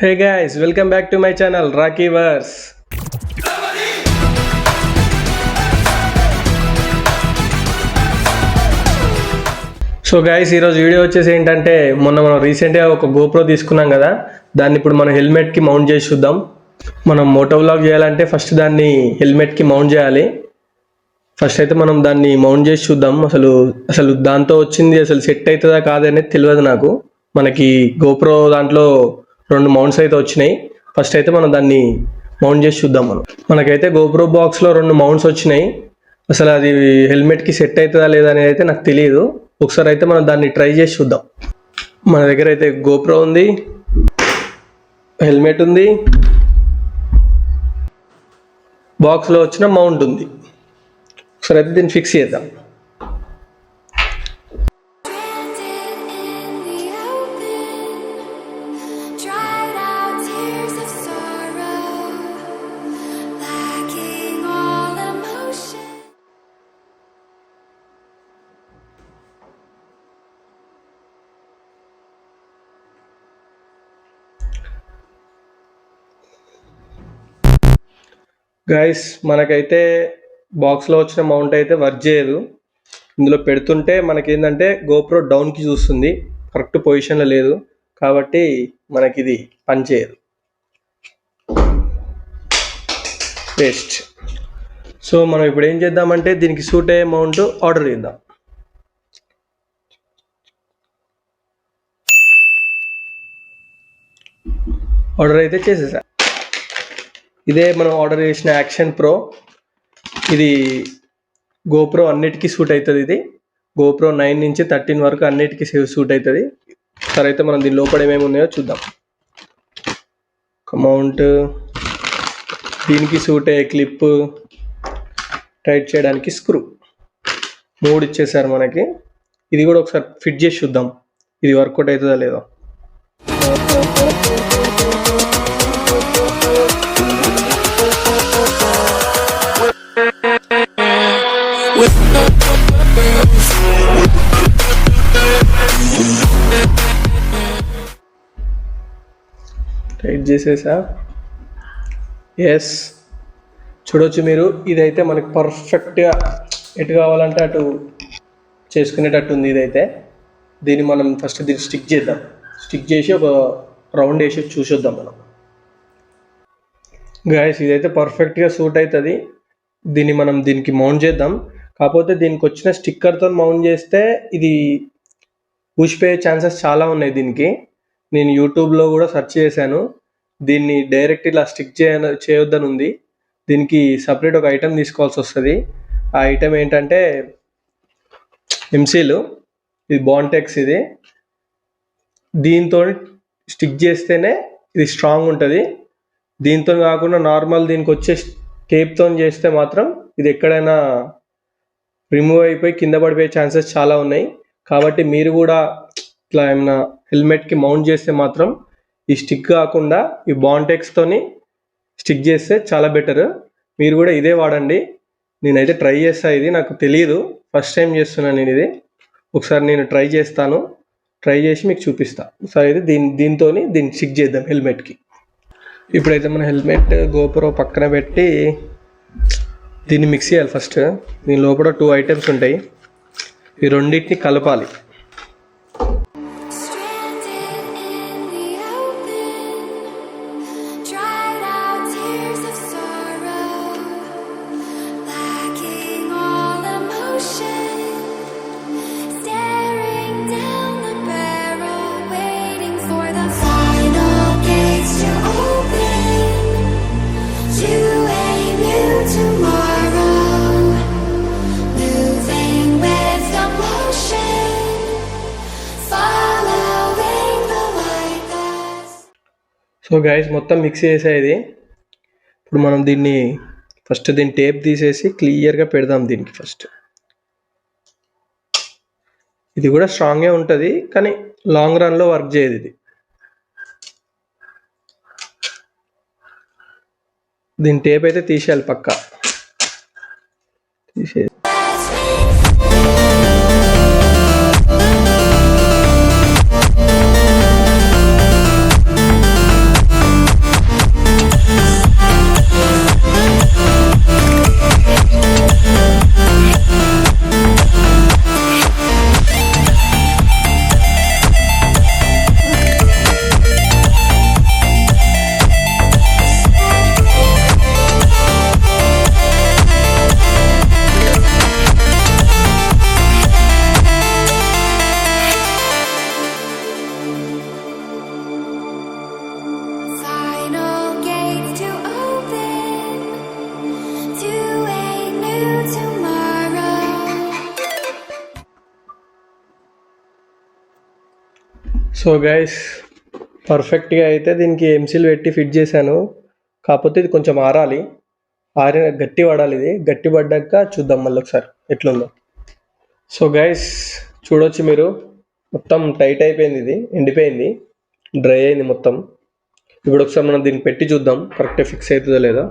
Hey guys, welcome back to my channel Rocky Verse. So guys ఈరోజు video వచ్చేసి ఏంటంటే మనం రీసెంట్గా ఒక GoPro తీసుకున్నాం కదా, దాన్ని ఇప్పుడు మనం హెల్మెట్కి మౌంట్ చేసి చూద్దాం. మనం మోటో వ్లాగ్ చేయాలంటే ఫస్ట్ దాన్ని హెల్మెట్కి మౌంట్ చేయాలి. ఫస్ట్ అయితే మనం దాన్ని మౌంట్ చేసి చూద్దాం. అసలు దాంతో వచ్చింది అసలు సెట్ అవుతుందా కాదనేది తెలియదు నాకు. మనకి GoPro దాంట్లో 2 మౌంట్స్ అయితే వచ్చినాయి. ఫస్ట్ అయితే మనం దాన్ని మౌంట్ చేసి చూద్దాం. మనకైతే GoPro బాక్స్లో 2 మౌంట్స్ వచ్చినాయి. అసలు అది హెల్మెట్కి సెట్ అవుతుందా లేదా అనేది అయితే నాకు తెలియదు. ఒకసారి అయితే మనం దాన్ని ట్రై చేసి చూద్దాం. మన దగ్గర అయితే GoPro ఉంది, హెల్మెట్ ఉంది, బాక్స్లో వచ్చిన మౌంట్ ఉంది. ఒకసారి అయితే దీన్ని ఫిక్స్ చేద్దాం. గైస్ మనకైతే బాక్స్లో వచ్చిన మౌంట్ అయితే వర్క్ చేయదు. ఇందులో పెడుతుంటే మనకేంటంటే GoPro డౌన్కి చూస్తుంది, కరెక్ట్ పొజిషన్లో లేదు కాబట్టి మనకి ఇది పని చేయదు, వేస్ట్. సో మనం ఇప్పుడు ఏం చేద్దామంటే దీనికి సూట్ అయ్యే మౌంట్ ఆర్డర్ చేద్దాం. ఆర్డర్ అయితే చేసేసా. ఇదే మనం ఆర్డర్ చేసిన యాక్షన్ ప్రో. ఇది GoPro అన్నిటికీ సూట్ అవుతుంది. ఇది GoPro 9 నుంచి 13 వరకు అన్నిటికీ సూట్ అవుతుంది. సరే అయితే మనం దీని లోపల ఏమేమి ఉన్నాయో చూద్దాం. మౌంట్, దీనికి సూట్ అయ్యే క్లిప్, టైట్ చేయడానికి స్క్రూ 3 ఇచ్చేసారు మనకి. ఇది కూడా ఒకసారి ఫిట్ చేసి చూద్దాం ఇది వర్కౌట్ అవుతుందా లేదో. టైట్ చేసేసా. ఎస్, చూడవచ్చు మీరు. ఇదైతే మనకి పర్ఫెక్ట్గా ఎటు కావాలంటే అటు చేసుకునేటట్టు ఉంది. ఇదైతే దీన్ని మనం ఫస్ట్ దీన్ని స్టిక్ చేద్దాం. స్టిక్ చేసి ఒక రౌండ్ వేసి చూసొద్దాం మనం. గాయస్ ఇదైతే పర్ఫెక్ట్గా సూట్ అవుతుంది. దీన్ని మనం దీనికి మౌంట్ చేద్దాం. కాకపోతే దీనికి వచ్చిన స్టిక్కర్తో మౌంట్ చేస్తే ఇది ఊసిపోయే ఛాన్సెస్ చాలా ఉన్నాయి దీనికి. నేను యూట్యూబ్లో కూడా సెర్చ్ చేశాను. దీన్ని డైరెక్ట్ ఇలా స్టిక్ చేయొద్దని ఉంది. దీనికి సపరేట్ ఒక ఐటెం తీసుకోవాల్సి వస్తుంది. ఆ ఐటెం ఏంటంటే ఎంసీలు. ఇది బాంటెక్స్. ఇది దీంతో స్టిక్ చేస్తేనే ఇది స్ట్రాంగ్ ఉంటుంది. దీంతో కాకుండా నార్మల్ దీనికి వచ్చే టేప్తో చేస్తే మాత్రం ఇది ఎక్కడైనా రిమూవ్ అయిపోయి కింద పడిపోయే ఛాన్సెస్ చాలా ఉన్నాయి. కాబట్టి మీరు కూడా ఇట్లా ఏమైనా హెల్మెట్కి మౌంట్ చేస్తే మాత్రం ఈ స్టిక్ కాకుండా ఈ బాంటెక్స్తోని స్టిక్ చేస్తే చాలా బెటర్. మీరు కూడా ఇదే వాడండి. నేనైతే ట్రై చేస్తాను. ఇది నాకు తెలియదు, ఫస్ట్ టైం చేస్తున్నాను నేను ఇది. ఒకసారి నేను ట్రై చేస్తాను, ట్రై చేసి మీకు చూపిస్తాను. సరే అయితే దీన్ని స్టిక్ చేద్దాం హెల్మెట్కి. ఇప్పుడైతే మన హెల్మెట్ GoPro పక్కన పెట్టి దీన్ని మిక్స్ చేయాలి. ఫస్ట్ దీని లోపల 2 ఐటమ్స్ ఉంటాయి. ఈ రెండింటిని కలపాలి. సో గైస్ మొత్తం మిక్స్ చేసేది. ఇప్పుడు మనం దీన్ని ఫస్ట్ దీన్ని టేప్ తీసేసి క్లియర్గా పెడదాం దీనికి. ఫస్ట్ ఇది కూడా స్ట్రాంగే ఉంటుంది కానీ లాంగ్ రన్లో వర్క్ చేయదు ఇది. దీని టేప్ అయితే తీసేయాలి పక్కా. తీసే సో గైస్, పర్ఫెక్ట్గా అయితే దీనికి ఎంసీల్ పెట్టి ఫిట్ చేశాను. కాకపోతే ఇది కొంచెం ఆరాలి, గట్టి పడాలి. ఇది గట్టి పడ్డాక చూద్దాం మళ్ళీ ఒకసారి ఎట్లుందో. సో గైస్, చూడొచ్చు మీరు, మొత్తం టైట్ అయిపోయింది, ఇది ఎండిపోయింది, డ్రై అయింది మొత్తం. ఇప్పుడు ఒకసారి మనం దీన్ని పెట్టి చూద్దాం కరెక్ట్గా ఫిక్స్ అవుతుందో లేదో.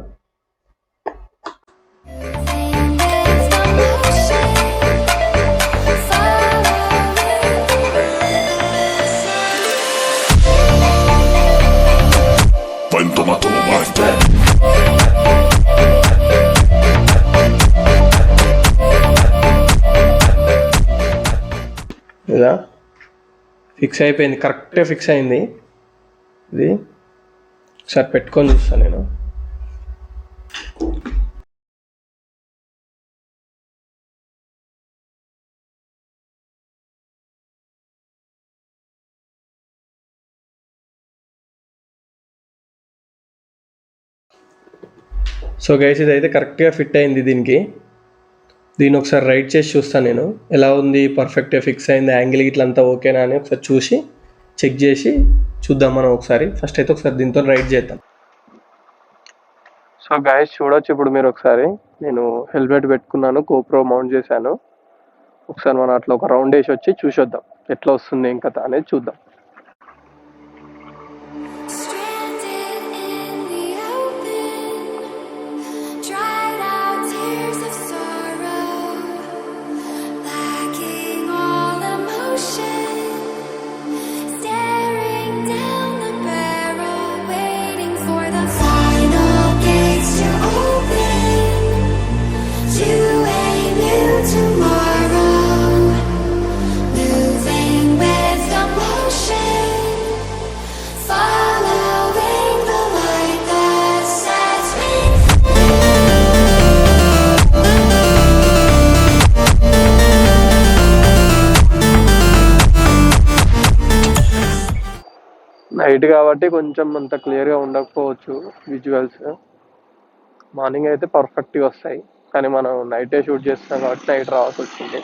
ఇలా ఫిక్స్ అయిపోయింది, కరెక్ట్గా ఫిక్స్ అయింది. ఇది ఒకసారి పెట్టుకొని చూస్తాను నేను. సో గైస్, ఇదైతే కరెక్ట్గా ఫిట్ అయింది దీనికి. దీన్ని ఒకసారి రైట్ చేసి చూస్తాను నేను, ఎలా ఉంది, పర్ఫెక్ట్గా ఫిక్స్ అయింది, యాంగిల్ ఇట్లంతా ఓకేనా అని ఒకసారి చూసి చెక్ చేసి చూద్దాం మనం ఒకసారి. ఫస్ట్ అయితే ఒకసారి దీంతో రైట్ చేద్దాం. సో గైస్, చూడొచ్చు ఇప్పుడు మీరు ఒకసారి, నేను హెల్మెట్ పెట్టుకున్నాను, GoPro మౌంట్ చేశాను. ఒకసారి మనం అట్లా ఒక రౌండ్ వేసి వచ్చి చూసొద్దాం ఎట్లా వస్తుంది ఏం కథ అనేది చూద్దాం. నైట్ కాబట్టి కొంచెం అంత క్లియర్గా ఉండకపోవచ్చు విజువల్స్. మార్నింగ్ అయితే పర్ఫెక్ట్గా వస్తాయి, కానీ మనం నైటే షూట్ చేస్తున్నాం కాబట్టి నైట్ రావాల్సి వచ్చింది.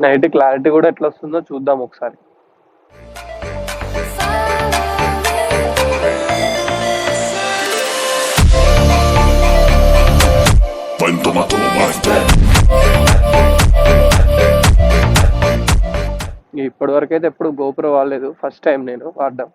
నైట్ క్లారిటీ కూడా ఎట్లా వస్తుందో చూద్దాం ఒకసారి. ఇప్పటి వరకు అయితే ఎప్పుడు GoPro వాడలేదు, ఫస్ట్ టైం నేను వాడడం.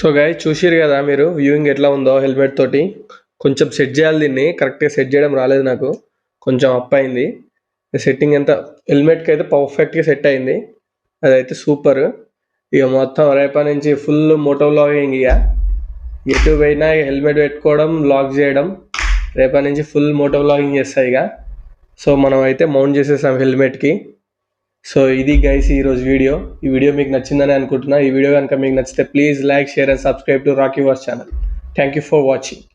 సో గైస్, చూసిరు కదా మీరు వ్యూయింగ్ ఎట్లా ఉందో హెల్మెట్ తోటి. కొంచెం సెట్ చేయాలి దీన్ని, కరెక్ట్గా సెట్ చేయడం రాలేదు నాకు, కొంచెం అప్ అయింది. సెట్టింగ్ ఎంత హెల్మెట్కి అయితే పర్ఫెక్ట్గా సెట్ అయింది, అదైతే సూపర్. ఇక మొత్తం రేపటి నుంచి ఫుల్ మోటో వ్లాగింగ్. ఇక ఎటు పోయినా హెల్మెట్ పెట్టుకోవడం, వ్లాగ్ చేయడం, రేపటి నుంచి ఫుల్ మోటో వ్లాగింగ్ చేస్తాయి ఇక. సో మనం అయితే మౌంట్ చేసేసాం హెల్మెట్కి. సో ఇది గైస్ ఈరోజు వీడియో. ఈ వీడియో మీకు నచ్చిందని అనుకుంటున్నా. ఈ వీడియో కనుక మీకు నచ్చితే please like, share and subscribe to రాకీ వర్స్ channel. Thank you for watching.